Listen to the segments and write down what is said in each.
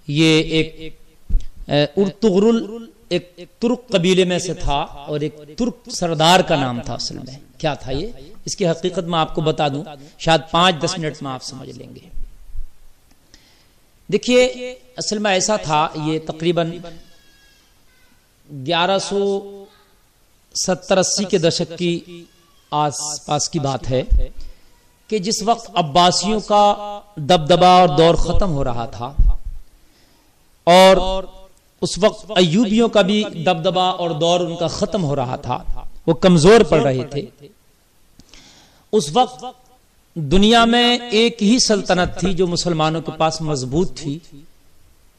یہ ایک ارطغرل ایک ترک قبیلے میں سے تھا اور ایک ترک سردار کا نام تھا. اصل میں کیا تھا یہ، اس کی حقیقت میں آپ کو بتا دوں، شاید 5-10 منٹ میں آپ سمجھ لیں گے. دیکھیے اصل میں ایسا تھا، یہ تقریباً 1170-80 کے دشک کی آس پاس کی بات ہے کہ جس وقت عباسیوں کا دبدبا اور دور ختم ہو رہا تھا اور اس وقت ایوبیوں کا بھی دبدبا اور دور ان کا ختم ہو رہا تھا، وہ کمزور پڑ رہے تھے. اس وقت دنیا میں ایک ہی سلطنت تھی جو مسلمانوں کے پاس مضبوط تھی،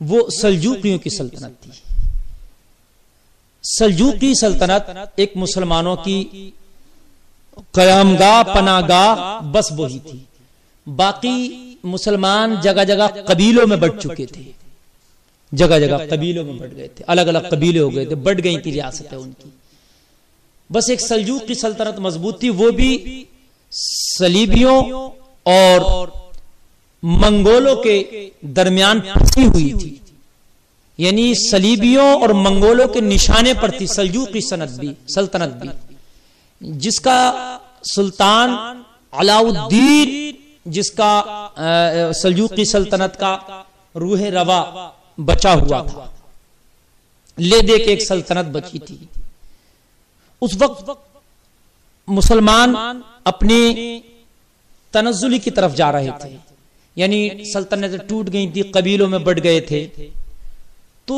وہ سلجوقیوں کی سلطنت تھی. سلجوقی سلطنت ایک مسلمانوں کی قیام گاہ، پناہ گاہ بس وہی تھی. باقی مسلمان جگہ جگہ قبیلوں میں بٹ چکے تھے، جگہ جگہ قبیلوں میں بٹ گئے تھے، الگ الگ قبیلے ہو گئے تھے، بٹ گئی تھی ریاستیں ان کی. بس ایک سلجوقی سلطنت مضبوط تھی، وہ بھی صلیبیوں اور منگولوں کے درمیان پھنسی ہوئی تھی. یعنی صلیبیوں اور منگولوں کے نشانے پر تھی سلجوقی سلطنت بھی، جس کا سلطان علاؤالدین، جس کا سلجوقی سلطنت کا روح روا بچا ہوا تھا، لے دے کے ایک سلطنت بچی تھی. اس وقت مسلمان اپنی تنزلی کی طرف جا رہے تھے، یعنی سلطنتیں ٹوٹ گئی تھی، قبیلوں میں بٹ گئے تھے. تو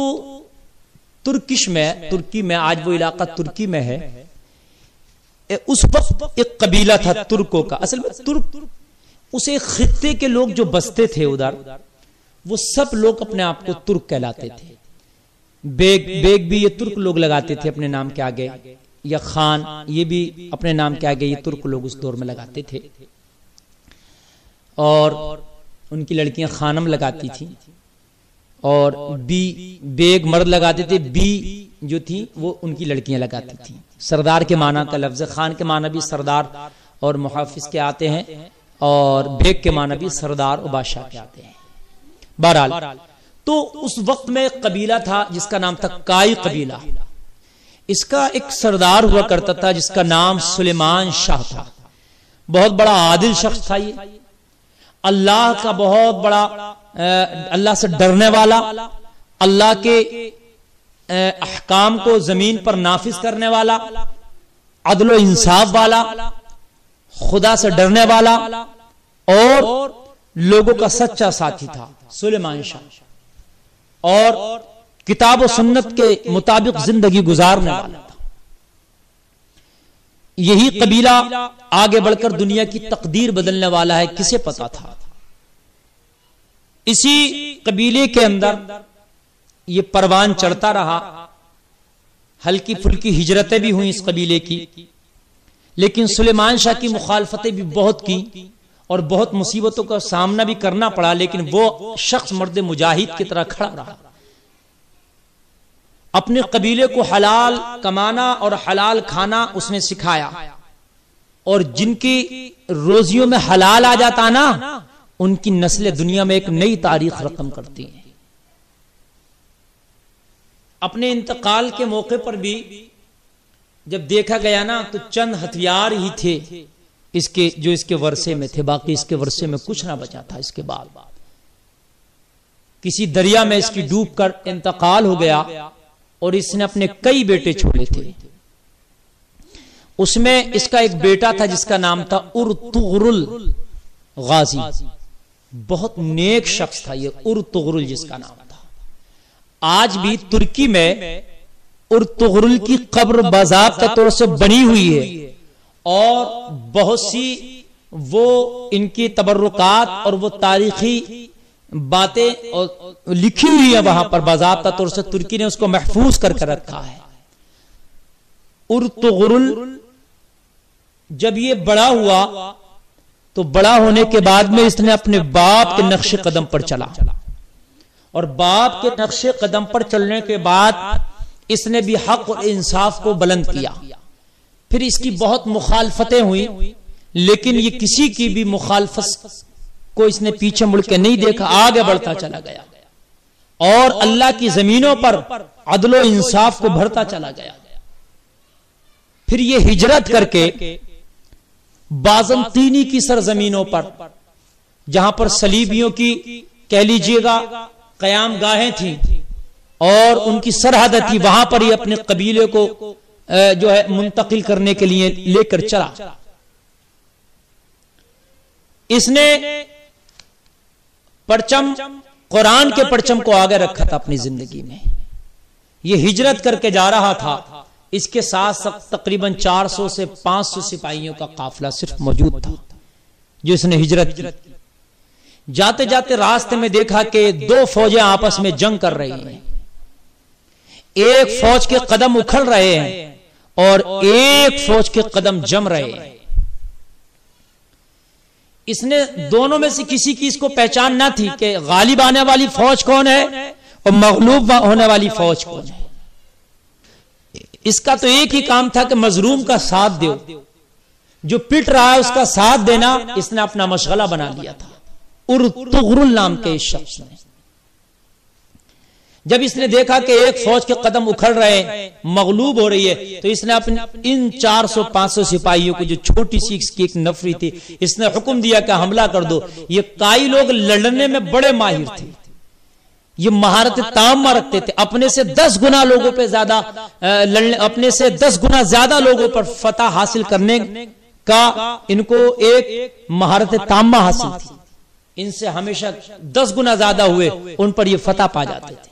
ترکی میں آج وہ علاقہ ترکی میں ہے، اس وقت ایک قبیلہ تھا ترکوں کا. اصل میں ترک اسے خطے کے لوگ جو بستے تھے ادھر، وہ سب لوگ اپنے آپ کو ترک کہلاتے تھے. بیگ بھی یہ ترک لوگ لگاتے تھے اپنے نام کے آگے، یا خان یہ بھی اپنے نام کے آگے یہ ترک لوگ اس دور میں لگاتے تھے. اور ان کی لڑکیاں خانم لگاتی تھیں، اور بیگ مرد لگاتے تھے، بی جو تھی وہ ان کی لڑکیاں لگاتی تھیں. سردار کے معنی کا لفظ، خان کے معنی بھی سردار اور محافظ کے آتے ہیں، اور بیگ کے معنی بھی سردار اور بادشاہ کے آتے ہیں. بہرحال تو اس وقت میں ایک قبیلہ تھا جس کا نام تھا کائی قبیلہ. اس کا ایک سردار ہوا کرتا تھا جس کا نام سلیمان شاہ تھا. بہت بڑا عادل شخص تھا یہ، اللہ کا بہت بڑا، اللہ سے ڈرنے والا، اللہ کے احکام کو زمین پر نافذ کرنے والا، عدل و انصاف والا، خدا سے ڈرنے والا اور لوگوں کا سچا ساتھی تھا سلیمان شاہ. اور کتاب و سنت کے مطابق زندگی گزارنے والا تھا. یہی قبیلہ آگے بڑھ کر دنیا کی تقدیر بدلنے والا ہے، کسے پتا تھا. اسی قبیلے کے اندر یہ پروان چڑھتا رہا، ہلکی پھلکی ہجرتیں بھی ہوئیں اس قبیلے کی، لیکن سلیمان شاہ کی مخالفتیں بھی بہت کی اور بہت مصیبتوں کا سامنا بھی کرنا پڑا، لیکن وہ شخص مرد مجاہد کی طرح کھڑا رہا. اپنے قبیلے کو حلال کمانا اور حلال کھانا اس نے سکھایا، اور جن کی روزیوں میں حلال آ جاتا نا، ان کی نسلیں دنیا میں ایک نئی تاریخ رقم کرتی ہیں. اپنے انتقال کے موقع پر بھی جب دیکھا گیا نا تو چند ہتھیار ہی تھے جو اس کے ورثے میں تھے، باقی اس کے ورثے میں کچھ نہ بچا تھا. اس کے بعد کسی دریا میں اس کی ڈوب کر انتقال ہو گیا، اور اس نے اپنے کئی بیٹے چھوڑے تھے. اس میں اس کا ایک بیٹا تھا جس کا نام تھا ارطغرل غازی. بہت نیک شخص تھا یہ ارطغرل جس کا نام تھا. آج بھی ترکی میں ارطغرل کی قبر باضابطہ طور سے بنی ہوئی ہے، اور بہت سی وہ ان کی تبرکات اور وہ تاریخی باتیں لکھی ہوئی ہیں وہاں پر باضابطہ طور سے. ترکی نے اس کو محفوظ کر کے رکھا ہے. ارطغرل جب یہ بڑا ہوا تو بڑا ہونے کے بعد میں اس نے اپنے باپ کے نقش قدم پر چلا، اور باپ کے نقش قدم پر چلنے کے بعد اس نے بھی حق اور انصاف کو بلند کیا. پھر اس کی بہت مخالفتیں ہوئی، لیکن یہ کسی کی بھی مخالفت کو اس نے پیچھے مڑ کے نہیں دیکھا، آگے بڑھتا چلا گیا. اور اللہ کی زمینوں پر عدل و انصاف کو بڑھتا چلا گیا. پھر یہ ہجرت کر کے بازنطینی کی سرزمینوں پر، جہاں پر صلیبیوں کی کہہ لیجئے گا قیام گاہیں تھیں اور ان کی سرحد تھی، وہاں پر یہ اپنے قبیلے کو جو ہے منتقل کرنے کے لیے لے کر چلا. اس نے پرچم، قرآن کے پرچم کو آگے رکھا تھا اپنی زندگی میں. یہ ہجرت کر کے جا رہا تھا، اس کے ساتھ تقریباً 400 سے 500 سپاہیوں کا قافلہ صرف موجود تھا جو اس نے ہجرت کی. جاتے جاتے راستے میں دیکھا کہ دو فوجیں آپس میں جنگ کر رہی ہیں. ایک فوج کے قدم اکھڑ رہے ہیں اور ایک فوج کے قدم جم رہے ہیں. اس نے دونوں میں سے کسی کی اس کو پہچان نہ تھی کہ غالب آنے والی فوج کون ہے اور مغلوب ہونے والی فوج کون ہے. اس کا تو ایک ہی کام تھا کہ مظلوم کا ساتھ دو، جو پٹ رہا ہے اس کا ساتھ دینا اس نے اپنا مشغلہ بنا لیا تھا. ارطغرل نام کے اس شخص نے جب اس نے دیکھا کہ ایک فوج کے قدم اکھڑ رہے ہیں، مغلوب ہو رہی ہے، تو اس نے اپنے ان 400-500 سپاہیوں کو، جو چھوٹی سی اس کی ایک نفری تھی، اس نے حکم دیا کہ حملہ کر دو. یہ کائی لوگ لڑنے میں بڑے ماہر تھے، یہ مہارت تامہ رکھتے تھے، اپنے سے 10 گنا لوگوں پہ زیادہ اپنے سے 10 گنا زیادہ لوگوں پر فتح حاصل کرنے کا ان کو ایک مہارت تامہ حاصل تھی. ان سے ہمیشہ 10 گنا زیادہ ہوئے ان پر یہ فتح پا جاتے تھے.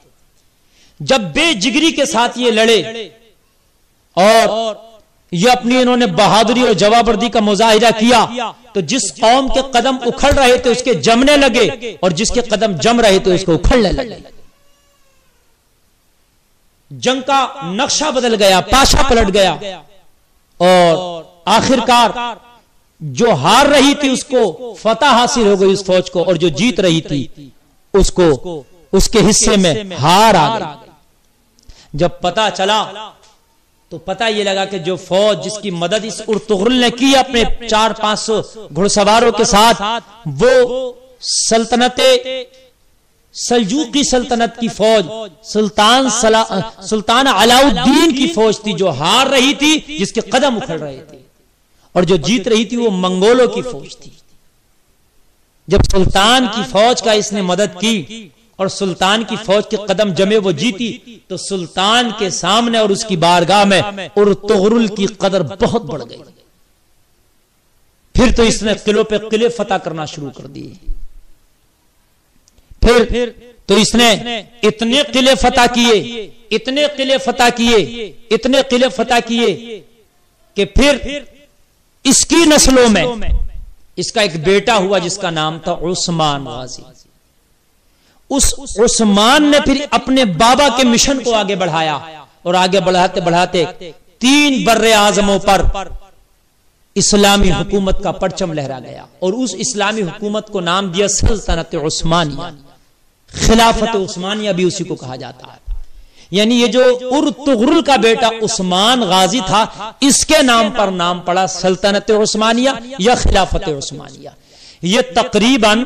جب بے جگری کے ساتھ یہ لڑے اور یہ اپنی انہوں نے بہادری اور جوابردی کا مظاہرہ کیا، تو جس قوم کے قدم اکھڑ رہے تھے اس کے جمنے لگے اور جس کے قدم جم رہے تھے اس کو اکھڑنے لگے. جنگ کا نقشہ بدل گیا، پاشا پلٹ گیا اور آخرکار جو ہار رہی تھی اس کو فتح حاصل ہو گئی اس فوج کو، اور جو جیت رہی تھی اس کو اس کے حصے میں ہار آ گئی. جب پتا چلا تو پتا یہ لگا کہ جو فوج جس کی مدد اس ارطغرل نے کی اپنے 400-500 گھڑ سواروں کے ساتھ، وہ سلجوقی سلطنت کی فوج، سلطان علاء الدین کی فوج تھی جو ہار رہی تھی، جس کے قدم اکھڑ رہے تھے، اور جو جیت رہی تھی وہ منگولوں کی فوج تھی. جب سلطان کی فوج کا اس نے مدد کی اور سلطان کی فوج کے قدم جمے، وہ جیتی، تو سلطان کے سامنے اور اس کی بارگاہ میں ارطغرل کی قدر بہت بڑھ گئی. پھر تو اس نے قلعوں پہ قلعے فتح کرنا شروع کر دیے. پھر تو اس نے اتنے قلعے فتح کیے، اتنے قلعے فتح کیے، اتنے قلعے فتح کیے کہ پھر اس کی نسلوں میں اس کا ایک بیٹا ہوا جس کا نام تھا عثمان غازی. اس عثمان نے پھر اپنے بابا کے مشن کو آگے بڑھایا اور آگے بڑھاتے بڑھاتے 3 بر اعظموں پر اسلامی حکومت کا پرچم لہرا گیا، اور اس اسلامی حکومت کو نام دیا سلطنت عثمانیہ. خلافت عثمانیہ بھی اسی کو کہا جاتا ہے. یعنی یہ جو ارطغرل کا بیٹا عثمان غازی تھا، اس کے نام پر نام پڑا سلطنت عثمانیہ یا خلافت عثمانیہ. یہ تقریباً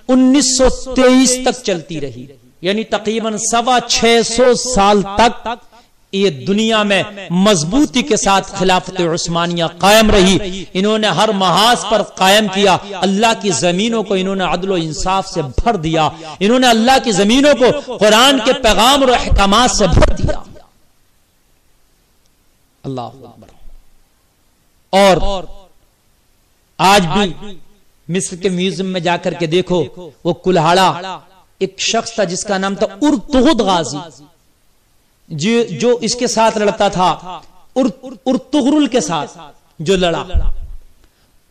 1923 تک چلتی رہی، یعنی تقریباً 650 سال تک یہ دنیا میں مضبوطی کے ساتھ خلافت عثمانیہ قائم رہی. انہوں نے ہر محاذ پر قائم کیا، اللہ کی زمینوں کو انہوں نے عدل و انصاف سے بھر دیا، انہوں نے اللہ کی زمینوں کو قرآن کے پیغام اور احکامات سے بھر دیا. اللہ اکبر. اور آج بھی مصر کے میوزیم میں جا کر کے دیکھو، وہ کلہاڑا ایک شخص تھا جس کا نام تھا ارطغد غازی، جو اس کے ساتھ لڑتا تھا، ارطغرل کے ساتھ جو لڑا،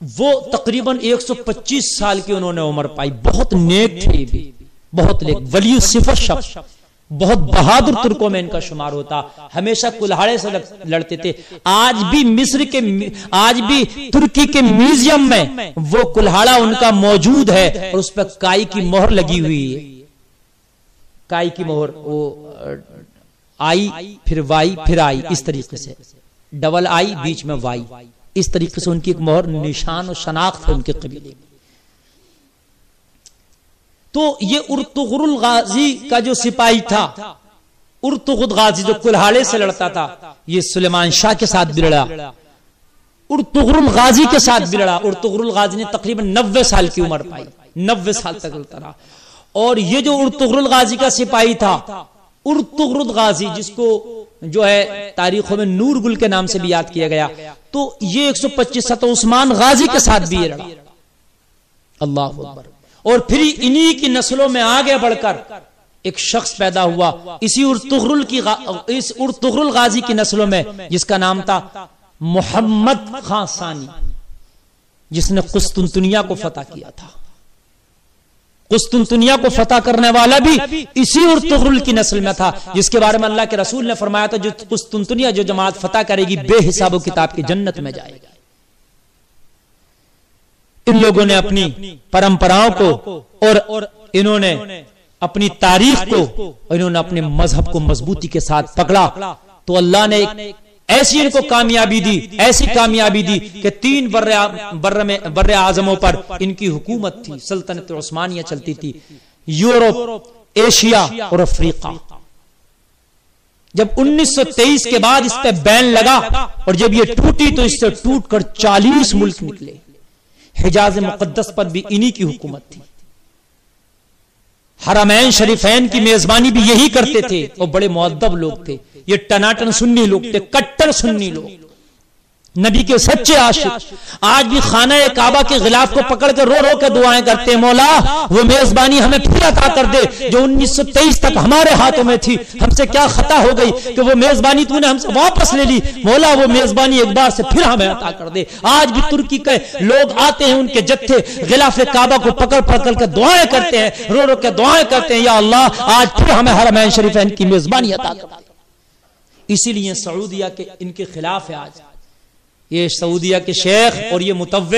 وہ تقریباً 125 سال کی انہوں نے عمر پائی. بہت نیک تھے بھی، بہت نیک، ولی صفت شخص، بہت بہادر ترکوں میں ان کا شمار ہوتا. ہمیشہ کلہاڑے سے لڑتے تھے. آج بھی ترکی کے میوزیم میں وہ کلہاڑا ان کا موجود ہے، اور اس پر کائی کی مہر لگی ہوئی ہے. کائی کی مہر، وہ آئی پھر وائی پھر آئی، اس طریقے سے ڈبل آئی بیچ میں وائی، اس طریقے سے ان کی ایک مہر، نشان و شناخت ہے ان کے قبیلے. تو یہ ارطغرل غازی کا جو سپاہی تھا، ارطغرل غازی جو کلہاڑے سے لڑتا تھا، یہ سلیمان شاہ کے ساتھ بھی لڑا، ارطغرل غازی کے ساتھ بھی لڑا۔ ارطغرل غازی نے تقریباً 90 سال کی عمر پائی، 90 سال تک لڑتا رہا۔ اور یہ جو ارطغرل غازی کا سپاہی تھا، ارطغرل غازی جس کو جو ہے تاریخوں میں نور گل کے نام سے بھی یاد کیا گیا، تو یہ 125 تو عثمان غازی کے ساتھ بھی یہ لڑا۔ اللہ اکبر۔ اور پھر انہی کی نسلوں میں آگے بڑھ کر ایک شخص پیدا ہوا اسی ارطغرل غازی کی نسلوں میں، جس کا نام تھا محمد خان ثانی، جس نے قسطنطنیہ کو فتح کیا تھا۔ قسطنطنیہ کو فتح کرنے والا بھی اسی ارطغرل کی نسل میں تھا، جس کے بارے میں اللہ کے رسول نے فرمایا تھا جو قسطنطنیہ جو جماعت فتح کرے گی بے حساب و کتاب کی جنت میں جائے گی۔ ان لوگوں نے اپنی پرمپراؤں کو اور انہوں نے اپنی تاریخ کو اور انہوں نے اپنے مذہب کو مضبوطی کے ساتھ پکڑا، تو اللہ نے ایسی ان کو کامیابی دی، ایسی کامیابی دی کہ 3 بر اعظموں پر ان کی حکومت تھی، سلطنت عثمانیہ چلتی تھی، یورپ، ایشیا اور افریقہ۔ جب 1923 کے بعد اس پہ بین لگا اور جب یہ ٹوٹی تو اس سے ٹوٹ کر 40 ملک نکلے۔ حجاز مقدس پر بھی انہی کی حکومت تھی۔ حرمین شریفین کی میزبانی بھی یہی کرتے تھے، اور بڑے مؤدب لوگ تھے۔ یہ ٹناٹن سنی لوگ تھے، کٹر سنی لوگ، نبی کے سچے عاشق۔ آج بھی خانہ کعبہ کے غلاف کو پکڑ کے رو رو کے دعائیں کرتے ہیں، مولا وہ میزبانی ہمیں پھر عطا کر دے جو 1923 تک ہمارے ہاتھوں میں تھی، ہم سے کیا خطا ہو گئی کہ وہ میزبانی تو نے ہم سے واپس لے لی، مولا وہ میزبانی ایک بار سے پھر ہمیں عطا کر دے۔ آج بھی ترکی کے لوگ آتے ہیں، ان کے جتھے غلاف کعبہ کو پکڑ پکڑ کے دعائیں کرتے ہیں، رو رو کے دعائیں کرتے ہیں، یا اللہ آج پھر ہمیں حرمین شریفین کی میزبانی عطا کر دے۔ اسی لیے سعودیہ کے ان کے خلاف ہے آج، یہ سعودیہ کے شیخ اور یہ متوع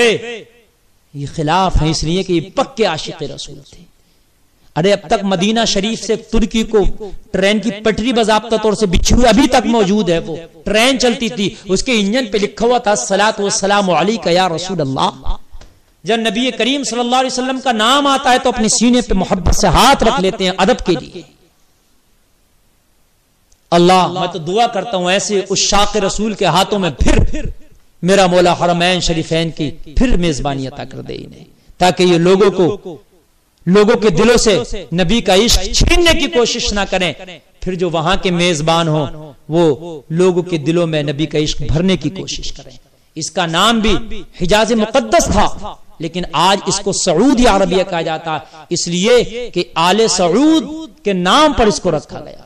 یہ خلاف ہیں، اس لیے کہ یہ پکے عاشق رسول تھے۔ ارے اب تک مدینہ شریف سے ترکی کو ٹرین کی پٹری باضابطہ طور سے بچھی ہوئی ابھی تک موجود ہے، وہ ٹرین چلتی تھی، اس کے انجن پہ لکھا ہوا تھا الصلاۃ والسلام علیک یا رسول اللہ۔ جب نبی کریم صلی اللہ علیہ وسلم کا نام آتا ہے تو اپنے سینے پہ محبت سے ہاتھ رکھ لیتے ہیں ادب کے لیے۔ اللہ میں تو دعا کرتا ہوں ایسے عشاق رسول کے ہاتھوں میں پھر میرا مولا حرمین شریفین کی پھر میزبانی عطا کر دے انہیں، تاکہ یہ لوگوں کے دلوں سے نبی کا عشق چھیننے کی کوشش نہ کریں، پھر جو وہاں کے میزبان ہوں وہ لوگوں کے دلوں میں نبی کا عشق بھرنے کی کوشش کریں۔ اس کا نام بھی حجاز مقدس تھا، لیکن آج اس کو سعودی عربیہ کہا جاتا ہے، اس لیے کہ آل سعود کے نام پر اس کو رکھا گیا۔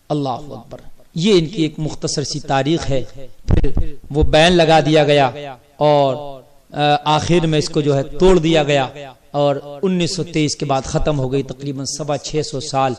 اللہ اکبر۔ یہ ان کی ایک مختصر سی تاریخ ہے۔ پھر وہ بین لگا دیا گیا اور آخر میں اس کو جو ہے توڑ دیا گیا، اور 1923 کے بعد ختم ہو گئی۔ تقریباً 650 سال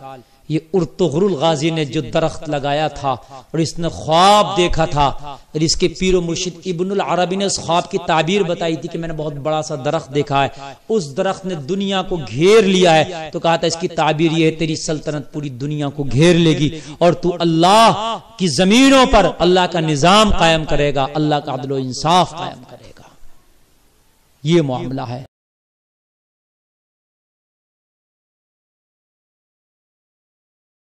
یہ ارطغرل غازی نے جو درخت لگایا تھا اور اس نے خواب دیکھا تھا، اور اس کے پیر و مرشد ابن العربی نے اس خواب کی تعبیر بتائی تھی کہ میں نے بہت بڑا سا درخت دیکھا ہے، اس درخت نے دنیا کو گھیر لیا ہے، تو کہا تھا اس کی تعبیر یہ ہے تیری سلطنت پوری دنیا کو گھیر لے گی، اور تو اللہ کی زمینوں پر اللہ کا نظام قائم کرے گا، اللہ کا عدل و انصاف قائم کرے گا۔ یہ معاملہ ہے۔